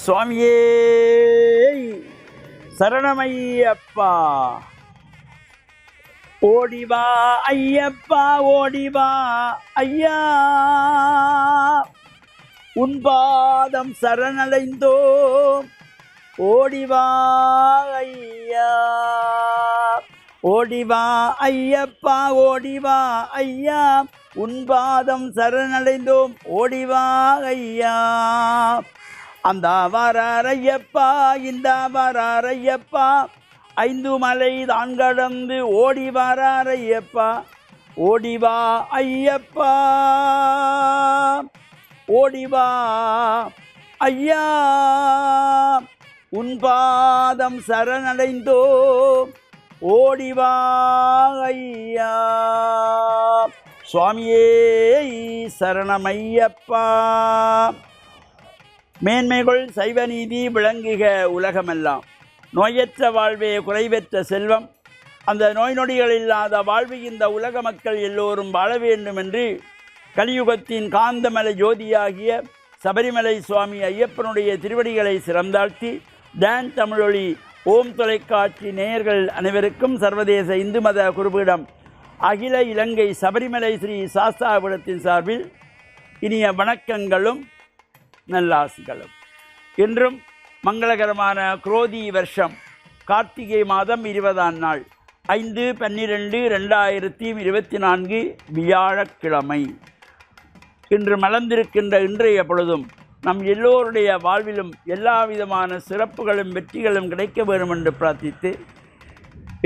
சுவாமியே சரணமையப்பா. ஓடிவா ஐயப்பா ஓடிவா ஐயா, உன் பாதம் சரணடைந்தோம். ஓடிவா ஐயா, ஓடிவா ஐயப்பா ஓடிவா ஐயா, உன் பாதம் சரணடைந்தோம். ஓடிவா ஐயா. அந்த வராரையப்பா இந்த வராரையப்பா, ஐந்து மலை தான் கடந்து ஓடி வராரையப்பா. ஓடிவா ஐயப்பா ஓடிவா ஐயா, உன் பாதம் சரணடைந்தோம். ஓடிவா ஐயா. சுவாமியே சரணமையப்பா. மேன்மைகள் சைவநீதி விளங்குக உலகமெல்லாம். நோயற்ற வாழ்வே குறைவற்ற செல்வம். அந்த நோய் நொடிகள் இல்லாத வாழ்வு இந்த உலக மக்கள் எல்லோரும் வாழ வேண்டும் என்று கலியுகத்தின் காந்தமலை ஜோதியாகிய சபரிமலை சுவாமி ஐயப்பனுடைய திருவடிகளை சிறந்தாழ்த்தி, டான் தமிழொலி ஓம் தொலைக்காட்சி நேயர்கள் அனைவருக்கும் சர்வதேச இந்து மத குருபீடம் அகில இலங்கை சபரிமலை ஸ்ரீ சாஸ்தாபீடத்தின் சார்பில் இனிய வணக்கங்களும் நல்லாசிகளும். இன்றும் மங்களகரமான குரோதி வருஷம் கார்த்திகை மாதம் 20ஆம் நாள் 5/12/2024 வியாழக்கிழமை. இன்று மலர்ந்திருக்கின்ற இன்றைய பொழுதும் நம் எல்லோருடைய வாழ்விலும் எல்லா விதமான சிறப்புகளும் வெற்றிகளும் கிடைக்க வேண்டும் என்று பிரார்த்தித்து,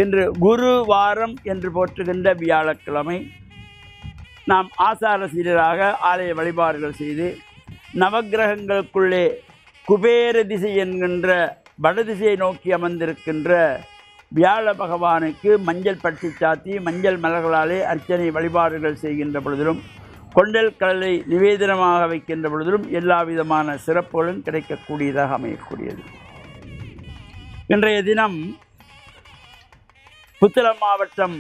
இன்று குரு வாரம் என்று போற்றுகின்ற வியாழக்கிழமை நாம் ஆசார சீரராக ஆலய வழிபாடுகள் செய்து, நவக்கிரகங்களுக்குள்ளே குபேர திசை என்கின்ற வடதிசையை நோக்கி அமர்ந்திருக்கின்ற வியாழ பகவானுக்கு மஞ்சள் பட்டி சாத்தி மஞ்சள் மலர்களாலே அர்ச்சனை வழிபாடுகள் செய்கின்ற பொழுதிலும், கொண்டல் கடலை நிவேதனமாக வைக்கின்ற பொழுதிலும் எல்லா விதமான சிறப்புகளும் கிடைக்கக்கூடியதாக அமையக்கூடியது. இன்றைய தினம் புத்தளம் மாவட்டம்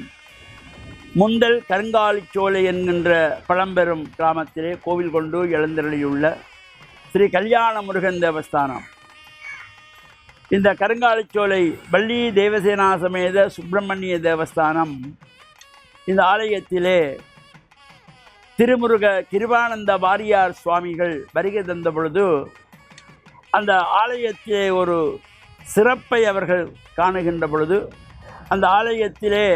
முந்தல் கருங்காலிச்சோலை என்கின்ற பழம்பெரும் கிராமத்திலே கோவில் கொண்டு எழுந்தருளியுள்ள ஸ்ரீ கல்யாண முருகன் தேவஸ்தானம். இந்த கருங்காலிச்சோலை வள்ளி தேவசேனா சமேத சுப்பிரமணிய தேவஸ்தானம். இந்த ஆலயத்திலே திருமுருக கிருபானந்த வாரியார் சுவாமிகள் வருகை தந்த பொழுது அந்த ஆலயத்திலே ஒரு சிறப்பை அவர்கள் காணுகின்ற பொழுது, அந்த ஆலயத்திலே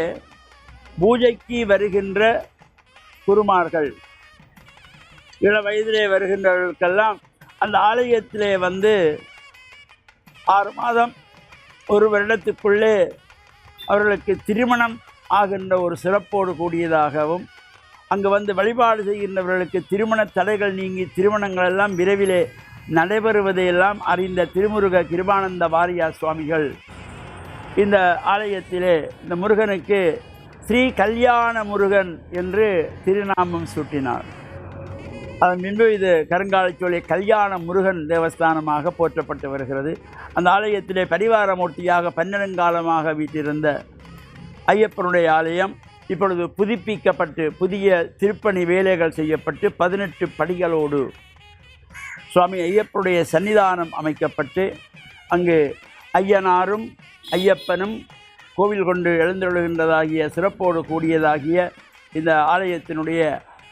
பூஜைக்கு வருகின்ற குருமார்கள், இள வயதிலே வருகின்றவர்களுக்கெல்லாம் அந்த ஆலயத்திலே வந்து 6 மாதம் 1 வருடத்துக்குள்ளே அவர்களுக்கு திருமணம் ஆகின்ற ஒரு சிறப்போடு கூடியதாகவும், அங்கு வந்து வழிபாடு செய்கின்றவர்களுக்கு திருமண தடைகள் நீங்கி திருமணங்கள் எல்லாம் விரைவிலே நடைபெறுவதையெல்லாம் அறிந்த திருமுருக கிருபானந்த வாரியார் சுவாமிகள் இந்த ஆலயத்திலே இந்த முருகனுக்கு ஸ்ரீ கல்யாண முருகன் என்று திருநாமம் சூட்டினார். அதன் பின்பு இது கருங்காலிச்சோலை கல்யாண முருகன் தேவஸ்தானமாக போற்றப்பட்டு வருகிறது. அந்த ஆலயத்திலே பரிவார மூர்த்தியாக பன்னெடுங்காலமாக வீட்டிருந்த ஐயப்பனுடைய ஆலயம் இப்பொழுது புதுப்பிக்கப்பட்டு புதிய திருப்பணி வேலைகள் செய்யப்பட்டு 18 படிகளோடு சுவாமி ஐயப்பனுடைய சன்னிதானம் அமைக்கப்பட்டு, அங்கு ஐயனாரும் ஐயப்பனும் கோவில் கொண்டு எழுந்தருளுகின்றதாகிய சிறப்போடு கூடியதாகிய இந்த ஆலயத்தினுடைய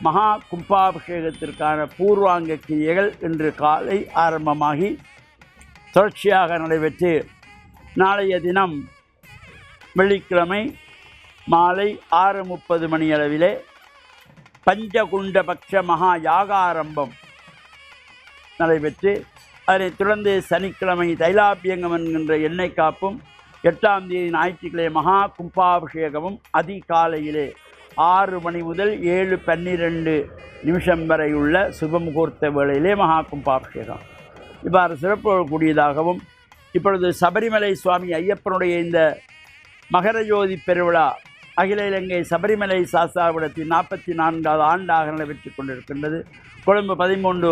மகா கும்பாபிஷேகத்திற்கான பூர்வாங்க கிரியைகள் இன்று காலை ஆரம்பமாகி தொடர்ச்சியாக நடைபெற்று, நாளைய தினம் வெள்ளிக்கிழமை மாலை 6:30 மணி அளவிலே பஞ்சகுண்டபக்ஷ மகா யாகாரம்பம் நடைபெற்று, அதனைத் தொடர்ந்து சனிக்கிழமை தைலாபியங்கம் என்கின்ற எண்ணெய் காப்பும், 8ஆம் தேதி ஞாயிற்றுக்கிழமை மகா கும்பாபிஷேகமும் அதிகாலையிலே 6 மணி முதல் 7:12 வரை உள்ள சுபமுகூர்த்த வேளையிலே மகா கும்பாபிஷேகம். இவ்வாறு சிறப்பு கூடியதாகவும், இப்பொழுது சபரிமலை சுவாமி ஐயப்பனுடைய இந்த மகர ஜோதி பெருவிழா அகில இலங்கை சபரிமலை சாஸ்தாபீடத்தின் 44வது ஆண்டாக நடைபெற்று கொண்டிருக்கின்றது. கொழும்பு 13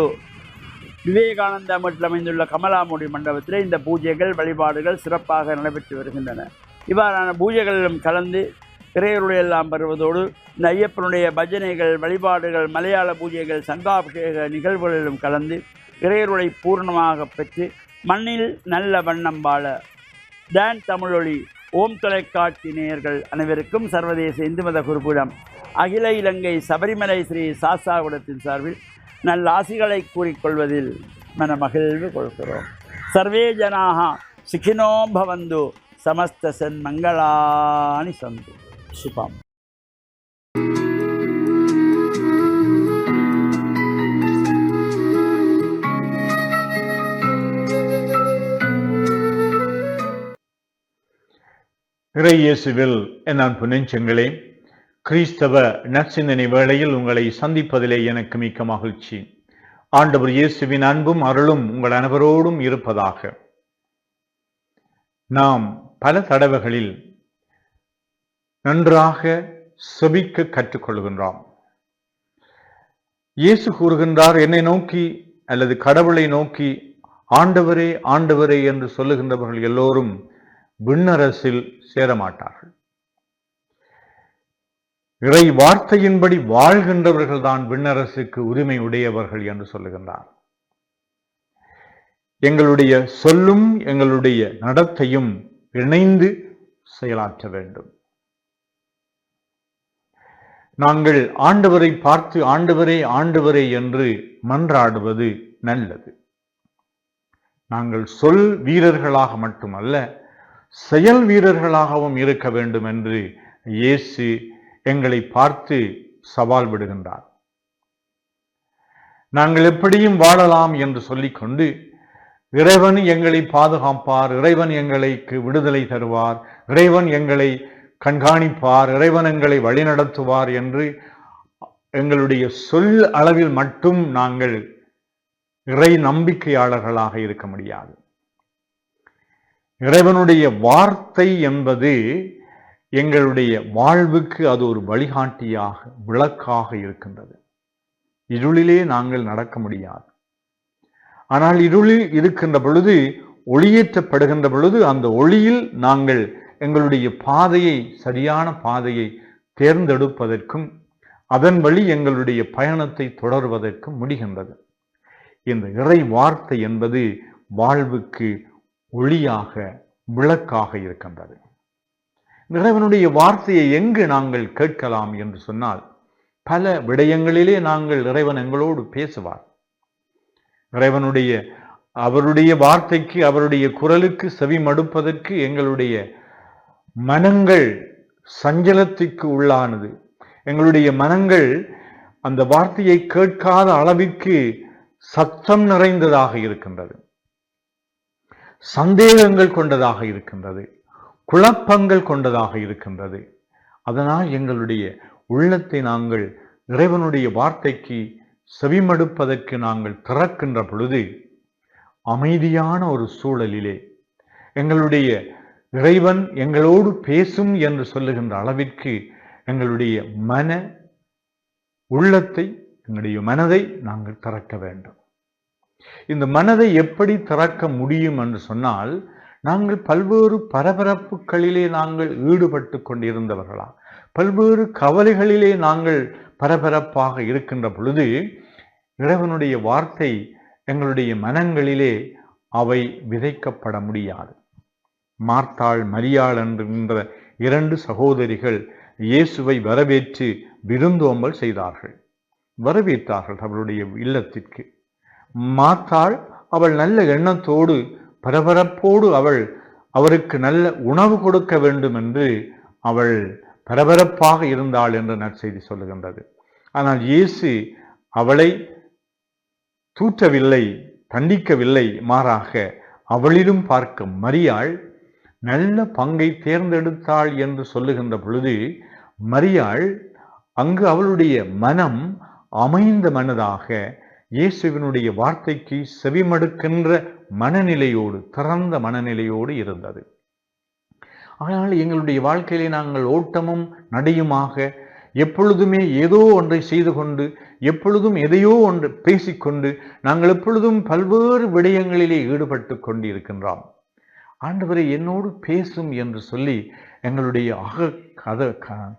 விவேகானந்த மட்டில் அமைந்துள்ள கமலாமுடி மண்டபத்தில் இந்த பூஜைகள் வழிபாடுகள் சிறப்பாக நடைபெற்று வருகின்றன. இவ்வாறான பூஜைகளிலும் கலந்து இறையருடைய எல்லாம் வருவதோடு இந்த ஐயப்பனுடைய பஜனைகள் வழிபாடுகள் மலையாள பூஜைகள் சங்காபிஷேக நிகழ்வுகளிலும் கலந்து இறையருளை பூர்ணமாக பெற்று மண்ணில் நல்ல வண்ணம் வாழ. டான் தமிழொலி ஓம் தொலைக்காட்சி நேயர்கள் அனைவருக்கும் சர்வதேச இந்து மத குருபீடம் அகில இலங்கை சபரிமலை ஸ்ரீ சாஸ்தாகுடத்தின் சார்பில் நல்ல ஆசிகளை கூறிக்கொள்வதில் மனமகிழ்வு கொள்கிறோம். சர்வே ஜனாக சுகினோ பவந்து சமஸ்த சன்மங்களானி சந்து. சுபம். இறையேசுவில் என் அன்பு நெஞ்சங்களே, கிறிஸ்தவ நற்சிந்தனை வேளையில் உங்களை சந்திப்பதிலே எனக்கு மிக்க மகிழ்ச்சி. ஆண்டவர் இயேசுவின் அன்பும் அருளும் உங்கள் அனைவரோடும் இருப்பதாக. நாம் பல தடவைகளில் நன்றாக செபிக்க கற்றுக்கொள்கின்றோம். இயேசு கூறுகின்றார், என்னை நோக்கி அல்லது கடவுளை நோக்கி ஆண்டவரே ஆண்டவரே என்று சொல்லுகின்றவர்கள் எல்லோரும் விண்ணரசில் சேரமாட்டார்கள். இறை வார்த்தையின்படி வாழ்கின்றவர்கள் தான் விண்ணரசுக்கு உரிமை உடையவர்கள் என்று சொல்லுகின்றார். எங்களுடைய சொல்லும் எங்களுடைய நடத்தையும் இணைந்து செயலாற்ற வேண்டும். நாங்கள் ஆண்டவரை பார்த்து ஆண்டவரே ஆண்டவரே என்று மன்றாடுவது நல்லது. நாங்கள் சொல் வீரர்களாக மட்டுமல்ல, செயல் வீரர்களாகவும் இருக்க வேண்டும் என்று இயேசு எங்களை பார்த்து சவால் விடுகின்றார். நாங்கள் எப்படியும் வாழலாம் என்று சொல்லிக்கொண்டு இறைவன் எங்களை பாதுகாப்பார், இறைவன் எங்களுக்கு விடுதலை தருவார், இறைவன் எங்களை கண்காணிப்பார், இறைவன் எங்களை வழிநடத்துவார் என்று எங்களுடைய சொல் அளவில் மட்டும் நாங்கள் இறை நம்பிக்கையாளர்களாக இருக்க முடியாது. இறைவனுடைய வார்த்தை என்பது எங்களுடைய வாழ்வுக்கு அது ஒரு வழிகாட்டியாக, விளக்காக இருக்கின்றது. இருளிலே நாங்கள் நடக்க முடியாது. ஆனால் இருளில் இருக்கின்ற பொழுது, ஒளியேற்றப்படுகின்ற பொழுது, அந்த ஒளியில் நாங்கள் எங்களுடைய பாதையை, சரியான பாதையை தேர்ந்தெடுப்பதற்கும் அதன் வழி எங்களுடைய பயணத்தை தொடர்வதற்கும் முடிகின்றது. இந்த இறை வார்த்தை என்பது வாழ்வுக்கு ஒளியாக, விளக்காக இருக்கின்றது. இறைவனுடைய வார்த்தையை எங்கு நாங்கள் கேட்கலாம் என்று சொன்னால், பல விடயங்களிலே நாங்கள் இறைவன் எங்களோடு பேசுவார். அவருடைய வார்த்தைக்கு, அவருடைய குரலுக்கு செவி மடுப்பதற்கு எங்களுடைய மனங்கள் சஞ்சலத்திற்கு உள்ளானது. எங்களுடைய மனங்கள் அந்த வார்த்தையை கேட்காத அளவிற்கு சத்தம் நிறைந்ததாக இருக்கின்றது, சந்தேகங்கள் கொண்டதாக இருக்கின்றது, குழப்பங்கள் கொண்டதாக இருக்கின்றது. அதனால் எங்களுடைய உள்ளத்தை நாங்கள் இறைவனுடைய வார்த்தைக்கு செவிமடுப்பதற்கு நாங்கள் திறக்கின்ற பொழுது, அமைதியான ஒரு சூழலிலே எங்களுடைய இறைவன் எங்களோடு பேசும் என்று சொல்லுகின்ற அளவிற்கு எங்களுடைய உள்ளத்தை, எங்களுடைய மனதை நாங்கள் திறக்க வேண்டும். இந்த மனதை எப்படி திறக்க முடியும் என்று சொன்னால், நாங்கள் பல்வேறு பரபரப்புகளிலே நாங்கள் ஈடுபட்டு கொண்டிருந்தவர்களா, பல்வேறு கவலைகளிலே நாங்கள் பரபரப்பாக இருக்கின்ற பொழுது, இறைவனுடைய வார்த்தை எங்களுடைய மனங்களிலே அவை விதைக்கப்பட முடியாது. மார்த்தாள், மரியாள் என்கின்ற 2 சகோதரிகள் இயேசுவை வரவேற்று விருந்தோம்பல் செய்தார்கள், வரவேற்றார்கள் அவளுடைய இல்லத்திற்கு. மார்த்தாள் அவள் நல்ல எண்ணத்தோடு, பரபரப்போடு அவருக்கு நல்ல உணவு கொடுக்க வேண்டும் என்று அவள் பரபரப்பாக இருந்தாள் என்று நற்செய்தி சொல்லுகின்றது. ஆனால் இயேசு அவளை தூற்றவில்லை, தண்டிக்கவில்லை. மாறாக அவளிலும் பார்க்க மரியாள் நல்ல பங்கை தேர்ந்தெடுத்தாள் என்று சொல்லுகின்ற பொழுது, மரியாள் அங்கு அவளுடைய மனம் அமைந்த மனதாக, இயேசுவினுடைய வார்த்தைக்கு செவிமடுக்கின்ற மனநிலையோடு, திறந்த மனநிலையோடு இருந்தது. ஆனால் எங்களுடைய வாழ்க்கையிலே நாங்கள் ஓட்டமும் நடையுமாக, எப்பொழுதுமே ஏதோ ஒன்றை செய்து கொண்டு, எப்பொழுதும் எதையோ ஒன்று பேசிக்கொண்டு, நாங்கள் எப்பொழுதும் பல்வேறு விடயங்களிலே ஈடுபட்டு கொண்டு இருக்கின்றோம். ஆண்டவரை என்னோடு பேசும் என்று சொல்லி எங்களுடைய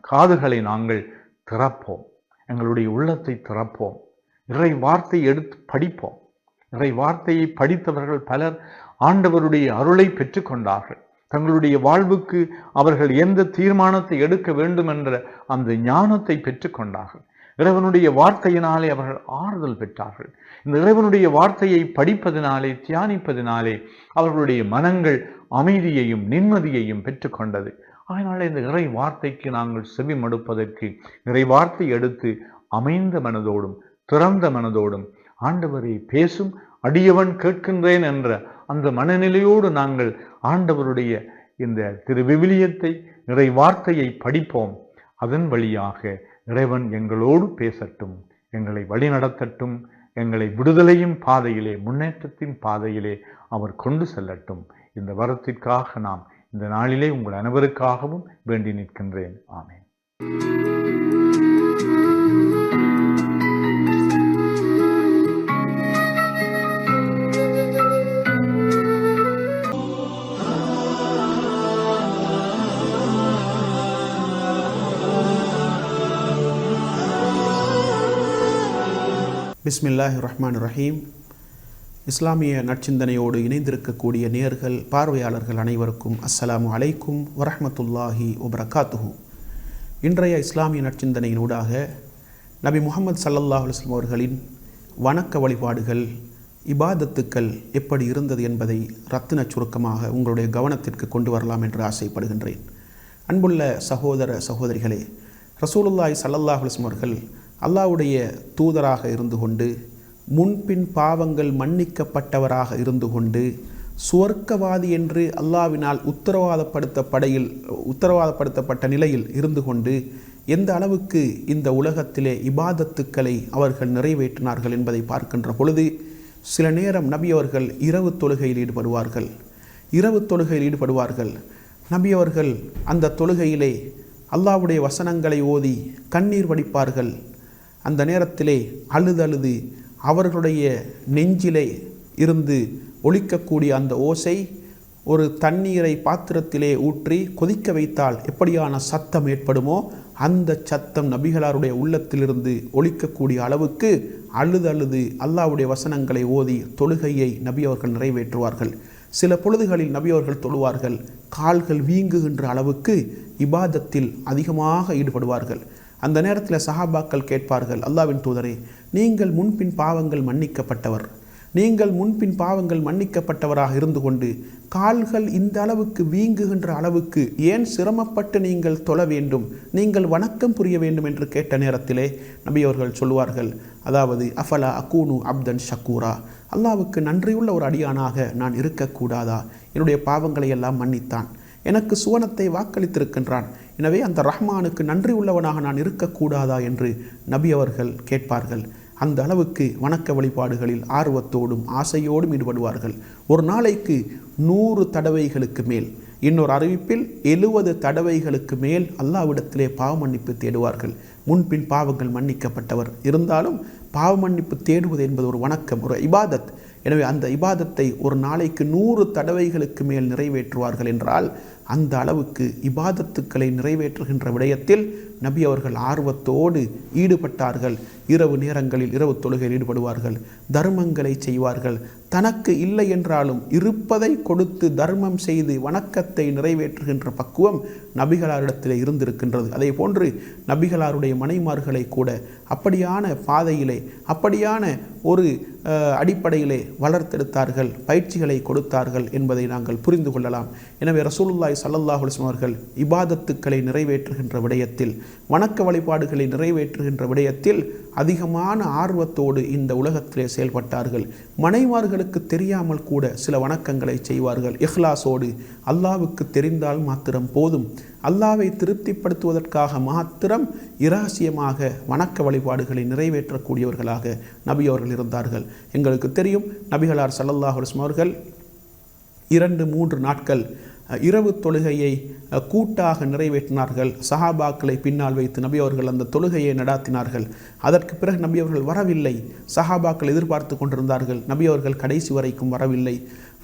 காதுகளை நாங்கள் திறப்போம், எங்களுடைய உள்ளத்தை திறப்போம், இறை வார்த்தையை எடுத்து படிப்போம். இறை வார்த்தையை படித்தவர்கள் பலர் ஆண்டவருடைய அருளை பெற்றுக்கொண்டார்கள். தங்களுடைய வாழ்வுக்கு அவர்கள் எந்த தீர்மானத்தை எடுக்க வேண்டும் என்ற அந்த ஞானத்தை பெற்றுக்கொண்டார்கள். இறைவனுடைய வார்த்தையினாலே அவர்கள் ஆறுதல் பெற்றார்கள். இந்த இறைவனுடைய வார்த்தையை படிப்பதனாலே, தியானிப்பதனாலே அவர்களுடைய மனங்கள் அமைதியையும் நிம்மதியையும் பெற்றுக்கொண்டது. அதனால இந்த இறை வார்த்தைக்கு நாங்கள் செவி மடுப்பதற்கு இறை வார்த்தை எடுத்து அமைந்த மனதோடும் திறந்த மனதோடும் ஆண்டவரை பேசும் அடியவன் கேட்கின்றேன் என்ற அந்த மனநிலையோடு நாங்கள் ஆண்டவருடைய இந்த திருவிவிலியத்தை இறை வார்த்தையை படிப்போம். அதன் வழியாக இறைவன் எங்களோடு பேசட்டும், எங்களை வழிநடத்தட்டும், எங்களை விடுதலையின் பாதையிலே, முன்னேற்றத்தின் பாதையிலே அவர் கொண்டு செல்லட்டும். இந்த வரத்திற்காக நாம் இந்த நாளிலே உங்கள் அனைவருக்காகவும் வேண்டி நிற்கின்றேன். ஆமென். பிஸ்மில்லாஹிர் ரஹ்மானிர் ரஹீம். இஸ்லாமிய நற்சிந்தனையோடு இணைந்திருக்கக்கூடிய நேயர்கள், பார்வையாளர்கள் அனைவருக்கும் அஸ்ஸலாமு அலைக்கும் வரஹ்மத்துல்லாஹி வபரகாத்துஹு. இன்றைய இஸ்லாமிய நற்சிந்தனையினூடாக நபி முஹம்மது ஸல்லல்லாஹு அலைஹி வஸல்லம் அவர்களின் வணக்க வழிபாடுகள், இபாதத்துக்கள் எப்படி இருந்தது என்பதை ரத்தின சுருக்கமாக உங்களுடைய கவனத்திற்கு கொண்டு வரலாம் என்று ஆசைப்படுகின்றேன். அன்புள்ள சகோதர சகோதரிகளே, ரசூலுல்லாஹி ஸல்லல்லாஹு அலைஹி வஸல்லம் அவர்கள் அல்லாஹ்வுடைய தூதராக இருந்து கொண்டு, முன்பின் பாவங்கள் மன்னிக்கப்பட்டவராக இருந்து கொண்டு, சுவர்க்கவாதி என்று அல்லாஹ்வினால் உத்தரவாதப்படுத்தப்பட்ட நிலையில் இருந்து கொண்டு எந்த அளவுக்கு இந்த உலகத்திலே இபாதத்துக்களை அவர்கள் நிறைவேற்றினார்கள் என்பதை பார்க்கின்ற பொழுது, சில நேரம் நபி அவர்கள் இரவு தொழுகையில் ஈடுபடுவார்கள். நபி அவர்கள் அந்த தொழுகையிலே அல்லாஹ்வுடைய வசனங்களை ஓதி கண்ணீர் வடிப்பார்கள். அந்த நேரத்திலே அழுது அவர்களுடைய நெஞ்சிலே இருந்து ஒலிக்கக்கூடிய அந்த ஓசை ஒரு தண்ணீரை பாத்திரத்திலே ஊற்றி கொதிக்க வைத்தால் எப்படியான சத்தம் ஏற்படுமோ அந்த சத்தம் நபிகளாருடைய உள்ளத்திலிருந்து ஒலிக்கக்கூடிய அளவுக்கு அழுது அல்லாஹ்வுடைய வசனங்களை ஓதி தொழுகையை நபி அவர்கள் நிறைவேற்றுவார்கள். சில பொழுதுகளில் நபி அவர்கள் தொழுவார்கள், கால்கள் வீங்குகின்ற அளவுக்கு இபாதத்தில் அதிகமாக ஈடுபடுவார்கள். அந்த நேரத்தில் சஹாபாக்கள் கேட்பார்கள், அல்லாஹ்வின் தூதரே, நீங்கள் முன்பின் பாவங்கள் மன்னிக்கப்பட்டவராக இருந்து கொண்டு கால்கள் இந்த அளவுக்கு வீங்குகின்ற அளவுக்கு ஏன் சிரமப்பட்டு நீங்கள் தொழ வேண்டும், நீங்கள் வணக்கம் புரிய வேண்டும் என்று கேட்ட நேரத்திலே நபி அவர்கள் சொல்லுவார்கள், அதாவது அஃபலா அகூனு அப்தன் ஷக்கூரா, அல்லாஹ்வுக்கு நன்றியுள்ள ஒரு அடியானாக நான் இருக்கக்கூடாதா? என்னுடைய பாவங்களை எல்லாம் மன்னித்தான், எனக்கு சுவனத்தை வாக்களித்திருக்கின்றான், எனவே அந்த ரஹ்மானுக்கு நன்றி உள்ளவனாக நான் இருக்கக்கூடாதா என்று நபி அவர்கள் கேட்பார்கள். அந்த அளவுக்கு வணக்க வழிபாடுகளில் ஆர்வத்தோடும் ஆசையோடும் ஈடுபடுவார்கள். ஒரு நாளைக்கு 100 தடவைகளுக்கு மேல், இன்னொரு அறிவிப்பில் 70 தடவைகளுக்கு மேல் அல்லாஹ்விடத்திலே பாவ மன்னிப்பு தேடுவார்கள். முன்பின் பாவங்கள் மன்னிக்கப்பட்டவர் இருந்தாலும் பாவ மன்னிப்பு தேடுவது என்பது ஒரு வணக்கம், ஒரு இபாதத். எனவே அந்த இபாதத்தை ஒரு நாளைக்கு 100 தடவைகளுக்கு மேல் நிறைவேற்றுவார்கள் என்றால் அந்த அளவுக்கு இபாதத்துக்களை நிறைவேற்றுகின்ற விடயத்தில் நபி அவர்கள் ஆர்வத்தோடு ஈடுபட்டார்கள். இரவு நேரங்களில் இரவு தொழுகையில் ஈடுபடுவார்கள், தர்மங்களை செய்வார்கள். தனக்கு இல்லை என்றாலும் இருப்பதை கொடுத்து தர்மம் செய்து வணக்கத்தை நிறைவேற்றுகின்ற பக்குவம் நபிகளாரிடத்திலே இருந்திருக்கின்றது. அதே போன்று நபிகளாருடைய மனைமார்களை கூட அப்படியான பாதையிலே, அப்படியான ஒரு அடிப்படையிலே வளர்த்தெடுத்தார்கள், பயிற்சிகளை கொடுத்தார்கள் என்பதை நாங்கள் புரிந்து கொள்ளலாம். எனவே ரசூலுல்லாஹி ஸல்லல்லாஹு அலைஹி வஸல்லம் அவர்கள் இபாதத்துக்களை நிறைவேற்றுகின்ற விடயத்தில், வணக்க வழிபாடுகளை நிறைவேற்றுகின்ற விடயத்தில் அதிகமான ஆர்வத்தோடு இந்த உலகத்திலே செயல்பட்டார்கள். மனைமார்களுக்கு தெரியாமல் கூட சில வணக்கங்களை செய்வார்கள். இஹ்லாஸோடு, அல்லாஹ்வுக்கு தெரிந்தால் மாத்திரம் போதும், அல்லாஹ்வை திருப்திப்படுத்துவதற்காக மாத்திரம் இரகசியமாக வணக்க வழிபாடுகளை நிறைவேற்றக்கூடியவர்களாக நபி அவர்கள் இருந்தார்கள். எங்களுக்கு தெரியும், நபிகளார் ஸல்லல்லாஹு அலைஹி வஸல்லம் அவர்கள் 2-3 நாட்கள் இரவு தொழுகையை கூட்டாக நிறைவேற்றினார்கள். சஹாபாக்களை பின்னால் வைத்து நபி அவர்கள் அந்த தொழுகையை நடாத்தினார்கள். அதற்கு பிறகு நபி அவர்கள் வரவில்லை. சஹாபாக்கள் எதிர்பார்த்து கொண்டிருந்தார்கள், நபி அவர்கள் கடைசி வரைக்கும் வரவில்லை.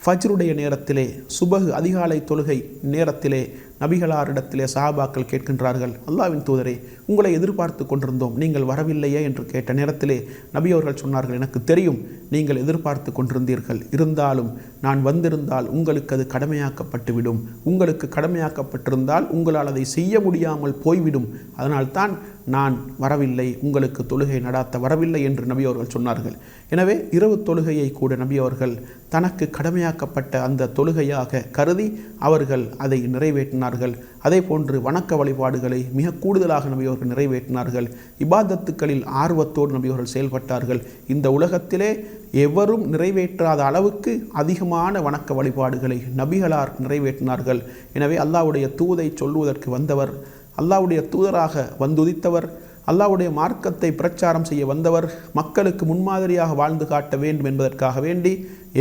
ஃபஜ்ருடைய நேரத்திலே, சுபஹ் அதிகாலை தொழுகை நேரத்திலே நபிகளாரிடத்திலே சஹாபாக்கள் கேட்கின்றார்கள், அல்லாஹ்வின் தூதரே, உங்களை எதிர்பார்த்து கொண்டிருந்தோம், நீங்கள் வரவில்லையே என்று கேட்ட நேரத்திலே நபி அவர்கள் சொன்னார்கள், எனக்கு தெரியும் நீங்கள் எதிர்பார்த்து கொண்டிருந்தீர்கள், இருந்தாலும் நான் வந்திருந்தால் உங்களுக்கு அது கடமையாக்கப்பட்டுவிடும், உங்களுக்கு கடமையாக்கப்பட்டிருந்தால் உங்களால் அதை செய்ய முடியாமல் போய்விடும், அதனால்தான் நான் வரவில்லை, உங்களுக்கு தொழுகை நடாத்த வரவில்லை என்று நபி அவர்கள் சொன்னார்கள். எனவே இரவு தொழுகையை கூட நபி அவர்கள் தனக்கு கடமையாக்கப்பட்ட அந்த தொழுகையாக கருதி அவர்கள் அதை நிறைவேற்றினார்கள். அதே போன்று வணக்க வழிபாடுகளை மிக கூடுதலாக நபி அவர்கள் நிறைவேற்றினார்கள். இபாதத்துக்களில் ஆர்வத்தோடு நபி அவர்கள் செயல்பட்டார்கள். இந்த உலகத்திலே எவரும் நிறைவேற்றாத அளவுக்கு அதிகமான வணக்க வழிபாடுகளை நபிகளார் நிறைவேற்றினார்கள். எனவே அல்லாஹ்வுடைய தூதை சொல்லுவதற்கு வந்தவர், அல்லாஹ்வுடைய தூதராக வந்துதித்தவர், அல்லாஹ்வுடைய மார்க்கத்தை பிரச்சாரம் செய்ய வந்தவர், மக்களுக்கு முன்மாதிரியாக வாழ்ந்து காட்ட வேண்டும் என்பதற்காக வேண்டி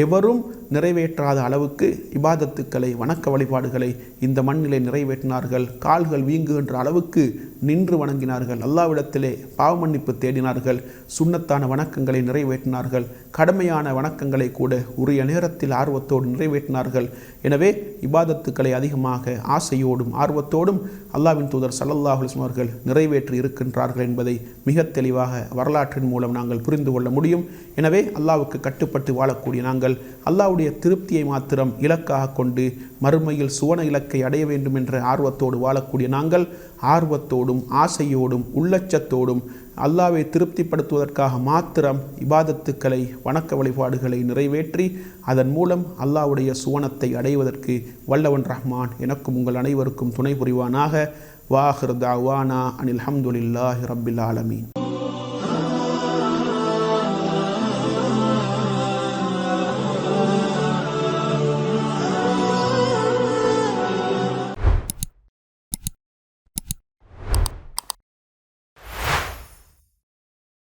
எவரும் நிறைவேற்றாத அளவுக்கு இபாதத்துக்களை வணக்க வழிபாடுகளை இந்த மண்ணிலே நிறைவேற்றினார்கள். கால்கள் வீங்குகின்ற அளவுக்கு நின்று வணங்கினார்கள், அல்லாஹ்விடத்திலே பாவ மன்னிப்பு தேடினார்கள், சுன்னத்தான வணக்கங்களை நிறைவேற்றினார்கள், கடமையான வணக்கங்களை கூட உரிய நேரத்தில் ஆர்வத்தோடு நிறைவேற்றினார்கள். எனவே இபாதத்துக்களை அதிகமாக ஆசையோடும் ஆர்வத்தோடும் அல்லாஹ்வின் தூதர் ஸல்லல்லாஹு அலைஹி வஸல்லம் அவர்கள் நிறைவேற்றி இருக்கின்றார்கள் என்பதை மிக தெளிவாக வரலாற்றின் மூலம் நாங்கள் புரிந்து கொள்ள முடியும். எனவே அல்லாஹ்வுக்கு கட்டுப்பட்டு வாழக்கூடிய நாங்கள் அல்லாஹ்வுடைய திருப்தியை மாத்திரம் இலக்காக கொண்டு மறுமையில் சுவன இலக்கை அடைய வேண்டும் என்ற ஆர்வத்தோடு வாழக்கூடிய நாங்கள் ஆர்வத்தோடும் ஆசையோடும் உள்ளச்சத்தோடும் அல்லாஹ்வை திருப்திப்படுத்துவதற்காக மாத்திரம் இபாதத்துக்களை வணக்க வழிபாடுகளை நிறைவேற்றி அதன் மூலம் அல்லாஹ்வுடைய சுவனத்தை அடைவதற்கு வல்லவன் ரஹ்மான் எனக்கும் உங்கள் அனைவருக்கும் துணை புரிவானாக. வாஹிர் தஅவானா அனில் ஹம்துலில்லாஹி ரப்பில் ஆலமீன்.